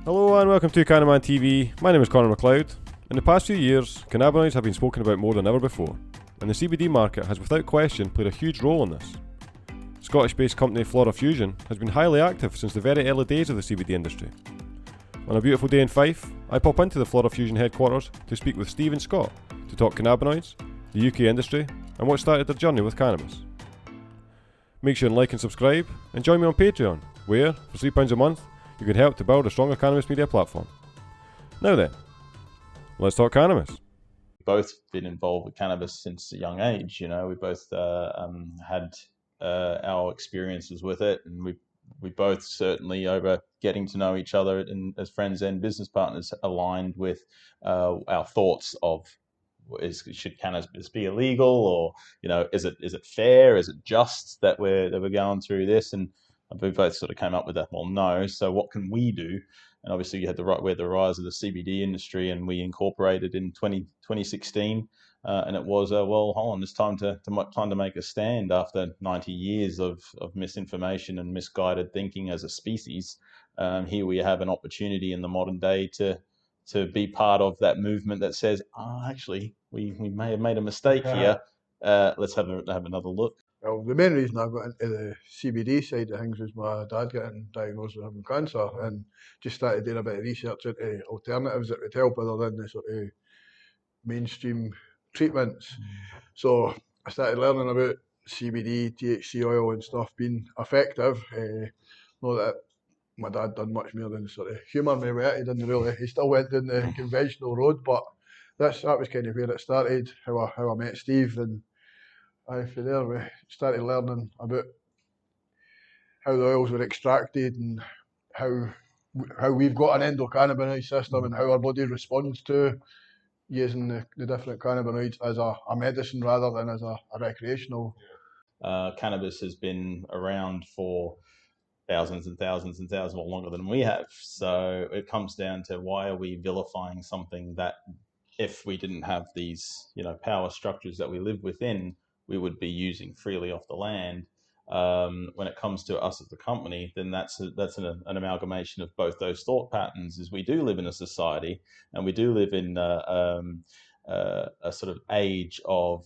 Hello and welcome to Cannabinoids TV. My name is Connor McLeod. In the past few years, cannabinoids have been spoken about more than ever before, and the CBD market has without question played a huge role in this. Scottish-based company Flora Fusion has been highly active since the very early days of the CBD industry. On a beautiful day in Fife, I pop into the Flora Fusion headquarters to speak with Steve and Scott to talk cannabinoids, the UK industry, and what started their journey with cannabis. Make sure and like and subscribe, and join me on Patreon, where, for £3 a month, you can help to build a stronger cannabis media platform. Now then, let's talk cannabis. Both been involved with cannabis since a young age. You know, we both had our experiences with it, and we both certainly, over getting to know each other and as friends and business partners, aligned with our thoughts of should cannabis be illegal, or is it fair, is it just that we're going through this, and we both sort of came up with that. Well, no. So what can we do? And obviously, you had the rise of the CBD industry, and we incorporated in 2016. And it was, well, hold on, it's time to make a stand after 90 years of misinformation and misguided thinking as a species. Here we have an opportunity in the modern day to be part of that movement that says, actually, we may have made a mistake here. Let's have another look. Well, the main reason I got into the CBD side of things was my dad getting diagnosed with having cancer, and just started doing a bit of research into alternatives that would help other than the sort of mainstream treatments. So I started learning about CBD, THC oil and stuff being effective. Not that my dad done much more than sort of humour me with it. He didn't really. He still went down the conventional road, but that was kind of where it started. How I met Steve, and from there we started learning about how the oils were extracted and how we've got an endocannabinoid system and how our body responds to using the different cannabinoids as a medicine rather than as a recreational. Cannabis has been around for thousands and thousands and thousands, or longer than we have. So it comes down to, why are we vilifying something that, if we didn't have these power structures that we live within, we would be using freely off the land? When it comes to us as a company, then that's an amalgamation of both those thought patterns. Is we do live in a society, and we do live in a sort of age of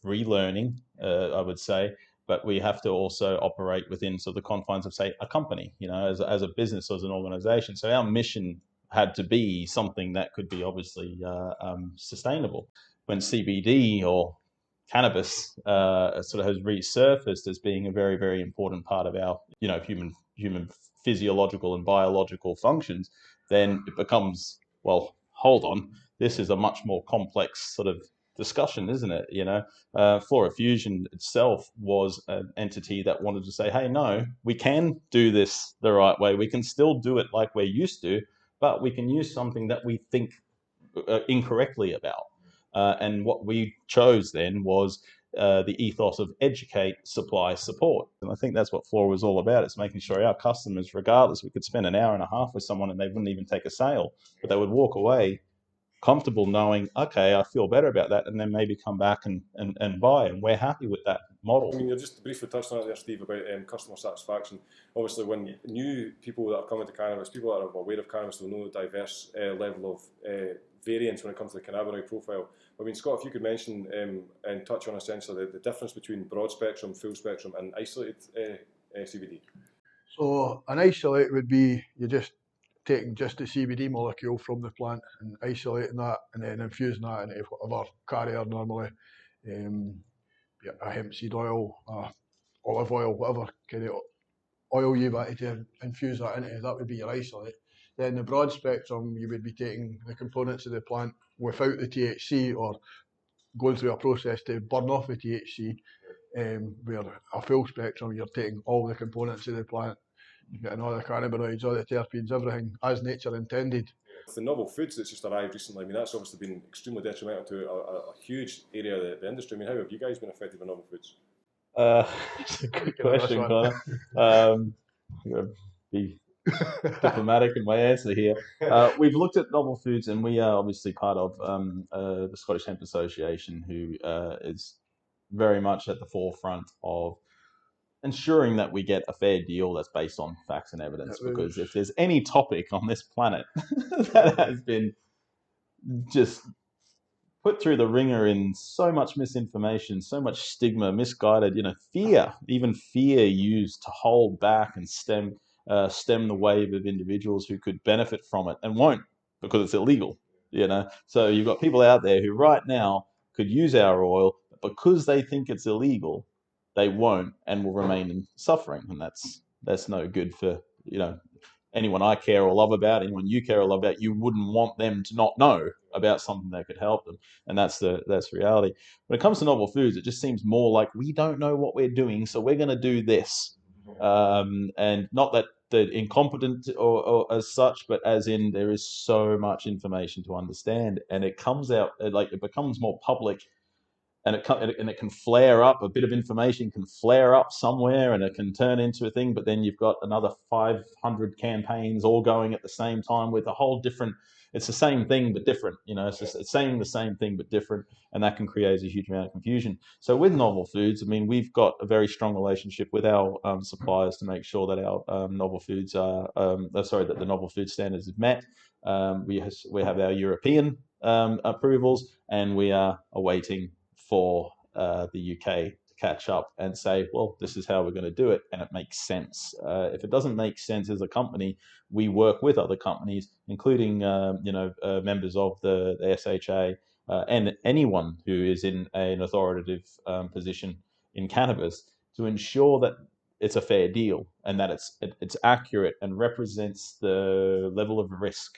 relearning, I would say, but we have to also operate within sort of the confines of, say, a company, as a business, as an organization. So our mission had to be something that could be obviously sustainable. When CBD or cannabis sort of has resurfaced as being a very, very important part of our human physiological and biological functions, then it becomes, well, hold on, this is a much more complex sort of discussion, isn't it? Flora Fusion itself was an entity that wanted to say, hey, no, we can do this the right way. We can still do it like we're used to, but we can use something that we think incorrectly about. And what we chose then was the ethos of educate, supply, support. And I think that's what Flora was all about. It's making sure our customers, regardless, we could spend an hour and a half with someone and they wouldn't even take a sale, but they would walk away comfortable knowing, okay, I feel better about that, and then maybe come back and buy, and we're happy with that model. I mean, you're just briefly touched on it there, Steve, about customer satisfaction. Obviously, when new people that are coming to cannabis, people that are aware of cannabis, will know the diverse level of variance when it comes to the cannabinoid profile. I mean, Scott, if you could mention and touch on essentially the difference between broad spectrum, full spectrum, and isolated CBD. So an isolate would be you're just taking just the CBD molecule from the plant and isolating that, and then infusing that into whatever carrier normally, a hemp seed oil, olive oil, whatever kind of oil you wanted to infuse that into. That would be your isolate. Then the broad spectrum, you would be taking the components of the plant without the THC, or going through a process to burn off the THC. Where a full spectrum, you're taking all the components of the plant, you're getting all the cannabinoids, all the terpenes, everything as nature intended. With the novel foods that's just arrived recently, I mean, that's obviously been extremely detrimental to a huge area of the industry. I mean, how have you guys been affected by novel foods? It's a good question, Connor. I'm going to be diplomatic in my answer here. We've looked at novel foods, and we are obviously part of the Scottish Hemp Association, who is very much at the forefront of ensuring that we get a fair deal that's based on facts and evidence. Because if there's any topic on this planet that has been just put through the ringer in so much misinformation, so much stigma, misguided, fear, even fear used to hold back and stem the wave of individuals who could benefit from it and won't because it's illegal. So you've got people out there who right now could use our oil, but because they think it's illegal, they won't and will remain in suffering, and that's no good for anyone I care or love about, anyone you care or love about. You wouldn't want them to not know about something that could help them, and that's reality. When it comes to novel foods, it just seems more like we don't know what we're doing, so we're going to do this, and not that they're incompetent or as such, but as in there is so much information to understand, and it comes out like it becomes more public. And it can flare up. A bit of information can flare up somewhere, and it can turn into a thing. But then you've got another 500 campaigns all going at the same time with a whole different. It's the same thing but different. It's just it's saying the same thing but different, and that can create a huge amount of confusion. So with novel foods, I mean, we've got a very strong relationship with our suppliers to make sure that our novel foods are that the novel food standards is met. We have our European approvals, and we are awaiting for the UK to catch up and say, well, this is how we're going to do it, and it makes sense. If it doesn't make sense as a company, we work with other companies, including members of the SHA and anyone who is in an authoritative position in cannabis to ensure that it's a fair deal and that it's accurate and represents the level of risk.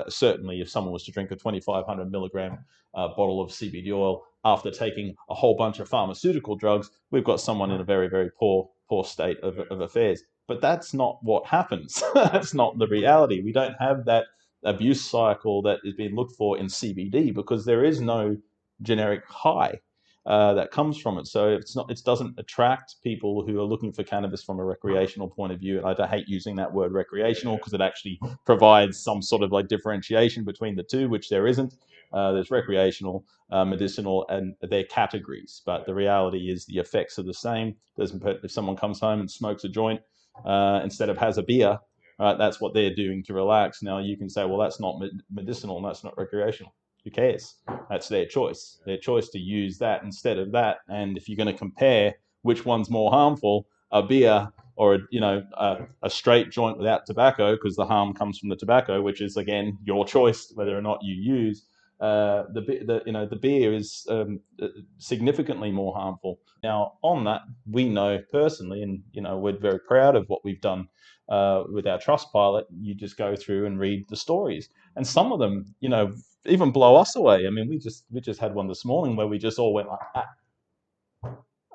Certainly, if someone was to drink a 2,500 milligram bottle of CBD oil after taking a whole bunch of pharmaceutical drugs, we've got someone in a very, very poor state of affairs. But that's not what happens. That's not the reality. We don't have that abuse cycle that is being looked for in CBD because there is no generic high that comes from it. So it doesn't attract people who are looking for cannabis from a recreational point of view. And I hate using that word recreational because it actually provides some sort of like differentiation between the two, which there isn't. There's recreational, medicinal, and they're categories. But the reality is the effects are the same. If someone comes home and smokes a joint instead of has a beer, that's what they're doing to relax. Now you can say, well, that's not medicinal and that's not recreational. Who cares? That's their choice. Their choice to use that instead of that. And if you're going to compare which one's more harmful, a beer or a straight joint without tobacco, because the harm comes from the tobacco, which is again your choice whether or not you use. The beer is significantly more harmful. Now, on that, we know personally, and we're very proud of what we've done with our Trustpilot. You just go through and read the stories, and some of them, even blow us away. I mean, we just had one this morning where we just all went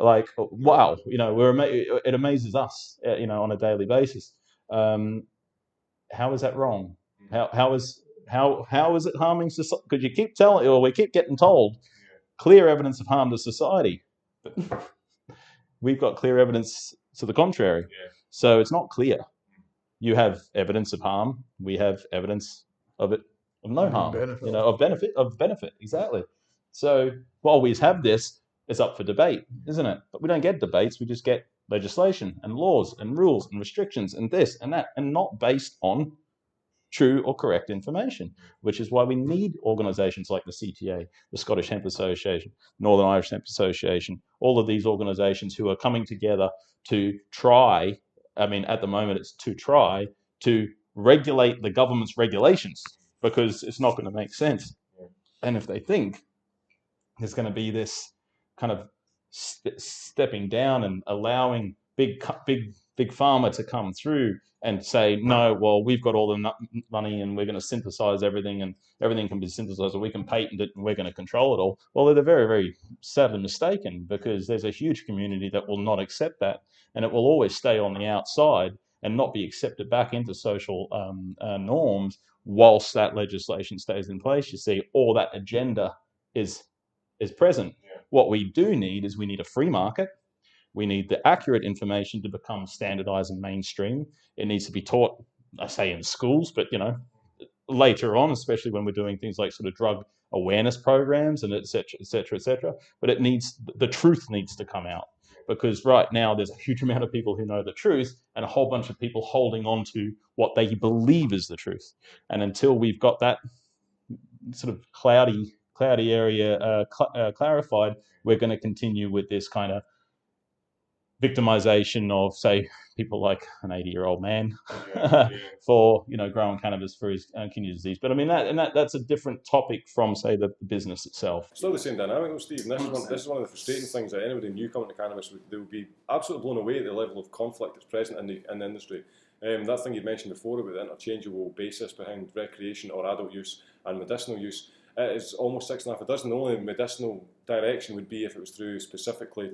like wow, it amazes us, on a daily basis. How is that wrong? How is it harming society? Because you keep telling, or we keep getting told, clear evidence of harm to society. We've got clear evidence to the contrary. Yeah. So it's not clear. You have evidence of harm. We have evidence of no harm. Benefit. Of benefit. Exactly. So while we have this, it's up for debate, isn't it? But we don't get debates. We just get legislation and laws and rules and restrictions and this and that, and not based on true or correct information, which is why we need organisations like the CTA, the Scottish Hemp Association, Northern Irish Hemp Association, all of these organisations who are coming together to try, at the moment it's to try to regulate the government's regulations, because it's not going to make sense. And if they think there's going to be this kind of stepping down and allowing big pharma to come through and say, no, well, we've got all the money and we're going to synthesize everything and everything can be synthesized, or we can patent it and we're going to control it all. Well, they're very, very sadly mistaken, because there's a huge community that will not accept that, and it will always stay on the outside and not be accepted back into social norms whilst that legislation stays in place. You see, all that agenda is present. Yeah. What we do need is we need a free market. We need the accurate information to become standardized and mainstream. It needs to be taught, I say in schools, but later on, especially when we're doing things like sort of drug awareness programs and et cetera, et cetera, et cetera. But the truth needs to come out. because right now there's a huge amount of people who know the truth and a whole bunch of people holding on to what they believe is the truth. And until we've got that sort of cloudy area clarified, we're going to continue with this kind of victimization of, say, people like an 80-year-old man for growing cannabis for his kidney disease. But I mean that's a different topic from, say, the business itself. Still the same dynamic, though, Steve. And this is one of the frustrating things that anybody new coming to cannabis, they will be absolutely blown away at the level of conflict that's present in the industry. That thing you mentioned before about the interchangeable basis behind recreation or adult use and medicinal use, it is almost 6.5 dozen. The only medicinal direction would be if it was through specifically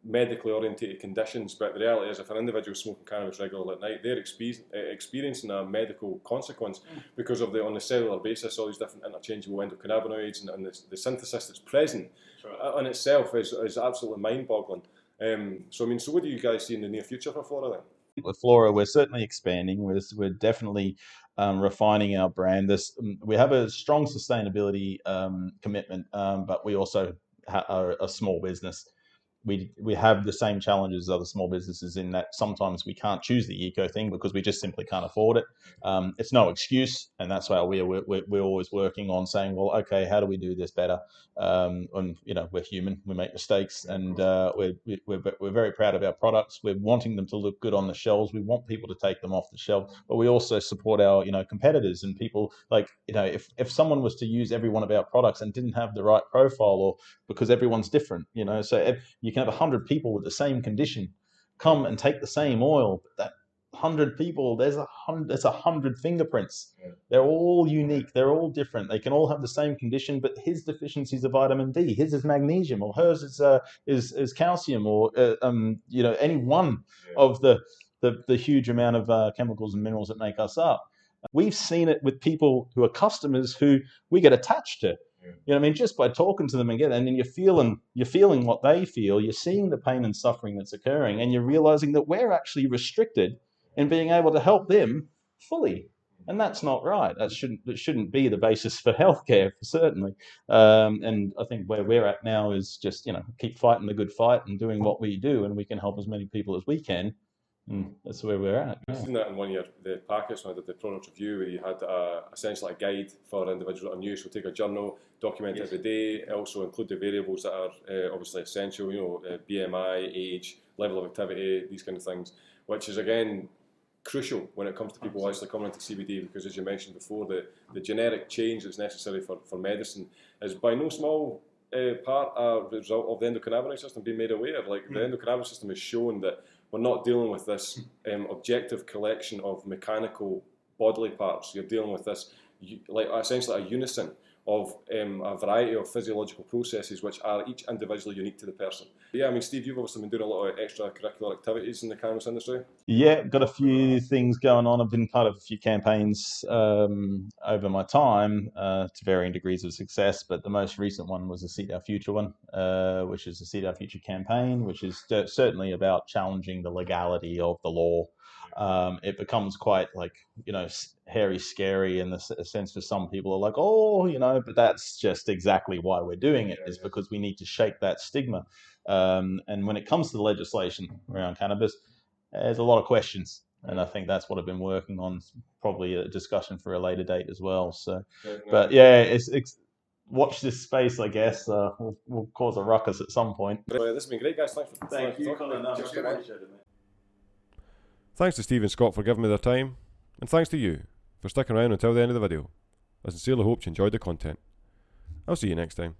medically orientated conditions, but the reality is if an individual is smoking cannabis regularly at night, they're experiencing a medical consequence because of on the cellular basis, all these different interchangeable endocannabinoids and the synthesis that's present in itself is absolutely mind-boggling. So what do you guys see in the near future for Flora then? With Flora, we're certainly expanding. We're definitely refining our brand. We have a strong sustainability commitment, but we also are a small business. We have the same challenges as other small businesses in that sometimes we can't choose the eco thing because we just simply can't afford it. It's no excuse, and that's why we're always working on saying, well, okay, how do we do this better? And we're human, we make mistakes, and we're very proud of our products. We're wanting them to look good on the shelves. We want people to take them off the shelf, but we also support our competitors and people. Like if someone was to use every one of our products and didn't have the right profile, or because everyone's different, so if you can have 100 people with the same condition come and take the same oil, but that 100 people, there's 100 fingerprints. They're all unique. They're all different. They can all have the same condition, but his deficiency is a vitamin D, his is magnesium, or hers is calcium, or any one of the huge amount of chemicals and minerals that make us up. We've seen it with people who are customers who we get attached to. Just by talking to them and then you're feeling what they feel, you're seeing the pain and suffering that's occurring, and you're realizing that we're actually restricted in being able to help them fully. And that's not right. That shouldn't be the basis for healthcare, certainly. And I think where we're at now is just, keep fighting the good fight and doing what we do, and we can help as many people as we can. And that's where we're at. I've seen that in one of the packets when I did the product review, where you had essentially a guide for individuals that are new. So take a journal, document it every day, also include the variables that are obviously essential, BMI, age, level of activity, these kind of things, which is again crucial when it comes to people actually coming into CBD, because as you mentioned before, the generic change that's necessary for medicine is by no small part a result of the endocannabinoid system being made aware. Like the endocannabinoid system has shown that we're not dealing with this objective collection of mechanical bodily parts. You're dealing with this, like essentially a unison of a variety of physiological processes which are each individually unique to the person. Yeah, Steve, you've obviously been doing a lot of extracurricular activities in the cannabis industry. Yeah, got a few things going on. I've been part of a few campaigns over my time to varying degrees of success, but the most recent one was the Seed Our Future one, which is the Seed Our Future campaign, which is certainly about challenging the legality of the law. It becomes quite hairy, scary in the sense for some people are like, but that's just exactly why we're doing it, is because we need to shake that stigma. And when it comes to the legislation around cannabis, there's a lot of questions. And I think that's what I've been working on, probably a discussion for a later date as well. So, but yeah, it's watch this space, I guess. We'll cause a ruckus at some point. This has been great, guys. Thank you, Colin. Thanks to Steve and Scott for giving me their time, and thanks to you for sticking around until the end of the video. I sincerely hope you enjoyed the content. I'll see you next time.